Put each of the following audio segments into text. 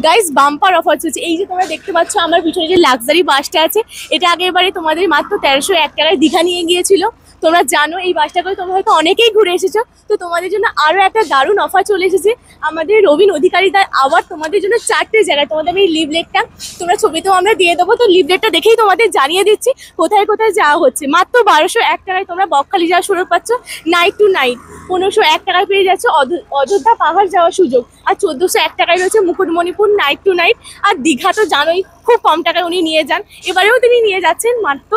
Guys bumper offer চলছে। এই যে তোমরা দেখতে পাচ্ছ আমার পিছনে যে লাক্সারি বাসটা আছে, এটা আগেরবারে তোমাদের মাত্র 1301 টাকায় দীঘা নিয়ে গিয়েছিল। তোমরা জানো এই বাসটা করে তোমরা হয়তো অনেকেই ঘুরে এসেছো। তো তোমাদের জন্য আরো একটা দারুণ অফার চলে এসেছে। আমাদের রবিন অধিকারী দা আবার তোমাদের জন্য 4টে জায়গায়, তোমাদের আমি লিভলেটটা তোমরা ছবিতেও আমরা দিয়ে দেবো। তো লিভলেটটা দেখেই তোমাদের জানিয়ে দিচ্ছি কোথায় কোথায় যাওয়া হচ্ছে। মাত্র 1201 টাকায় তোমরা বকখালি যাওয়ার সুযোগ পাচ্ছ, নাইট টু নাইট 1501 টাকায় পেয়ে যাচ্ছ অযোধ্যা পাহাড় যাওয়ার সুযোগ, আর 1401 টাকায় রয়েছে মুকুটমণিপুর নাইট টু নাইট। আর দীঘা তো জানোই খুব কম টাকায় উনি নিয়ে যান, এবারেও তিনি নিয়ে যাচ্ছেন মাত্র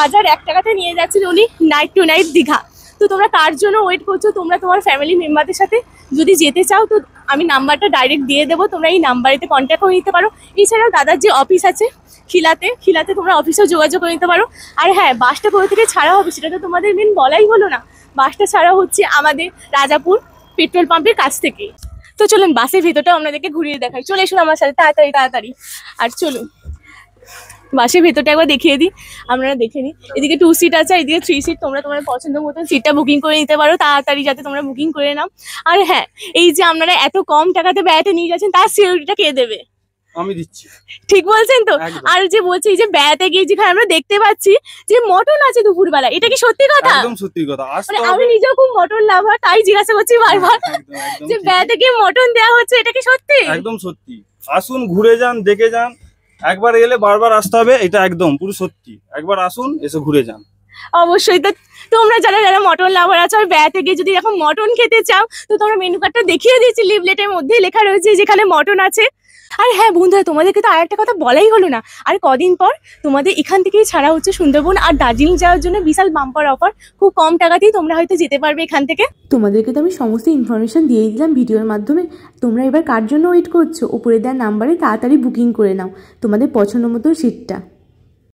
1001 টাকাতে নিয়ে যাচ্ছেন উনি নাইট টু নাইট দীঘা। তো তোমরা কার জন্য ওয়েট করছো? তোমরা তোমার ফ্যামিলি মেম্বারদের সাথে যদি যেতে চাও তো আমি নাম্বারটা ডাইরেক্ট দিয়ে দেবো, তোমরা এই নাম্বারেতে কন্ট্যাক্ট করে নিতে পারো। এছাড়াও দাদার যে অফিস আছে খিলাতে তোমরা অফিসেও যোগাযোগ করে নিতে পারো। আর হ্যাঁ, বাসটা কোথা থেকে ছাড়া হবে সেটা তো তোমাদের মেন বলাই হলো না। বাসটা ছাড়া হচ্ছে আমাদের রাজাপুর পেট্রোল পাম্পের কাছ থেকে। তো চলুন বাসের ভেতরটা আপনাদেরকে ঘুরিয়ে দেখাই। চলে এসুন আমার সাথে তাড়াতাড়ি। আর চলুন বাসের ভেতরটা একবার দেখিয়ে দিই, আপনারা দেখে নিন। এদিকে 2 সিট আছে, এদিকে 3 সিট। তোমরা তোমার পছন্দ মতন সিটটা বুকিং করে নিতে পারো তাড়াতাড়ি, যাতে তোমরা বুকিং করে নাও। আর হ্যাঁ, এই যে আপনারা এত কম টাকাতে বেড়াতে নিয়ে যাচ্ছেন তার সিকিউরিটিটা কে দেবে? আমি দিচ্ছি। ঠিক বলছেন তো? আর যে বলছি যে বেড়াতে গিয়ে যেখানে আমরা দেখতে পাচ্ছি যে মটন আছে দুপুরবেলা, এটা কি সত্যি কথা? একদম সত্যি কথা। মানে আমি নিজেও খুব মটন লাভার, তাই জিজ্ঞাসা করছি বারবার যে বেড়াতে গিয়ে মটন দেওয়া হচ্ছে, এটা কি সত্যি? একদম সত্যি। আসুন, ঘুরে যান, দেখে যান। একবার এলে বারবার আসতে হবে, এটা একদম পুরো সত্যি। একবার আসুন, এসে ঘুরে যান। অবশ্যই। তো তোমরা যারা যারা মটন লাভার আছো আর বেড়াতে গিয়ে যদি এখন মটন খেতে চাও, তো তোমরা মেনু কার্ডটা দেখিয়ে দিচ্ছি, লিভলেটের মধ্যেই লেখা রয়েছে যেখানে মটন আছে। আর হ্যাঁ বন্ধুরা, তোমাদেরকে তো আরেকটা কথা বলাই হলো না। আর কদিন পর তোমাদের এখান থেকেই ছাড়া হচ্ছে সুন্দরবন আর দার্জিলিং যাওয়ার জন্য বিশাল বাম্পার অফার। খুব কম টাকাতেই তোমরা হয়তো যেতে পারবে এখান থেকে। তোমাদেরকে তো আমি সমস্ত ইনফরমেশন দিয়ে দিলাম ভিডিওর মাধ্যমে। তোমরা এবার কার জন্য ওয়েট করছো? উপরে দেওয়ার নাম্বারে তাড়াতাড়ি বুকিং করে নাও তোমাদের পছন্দ মতো সিটটা।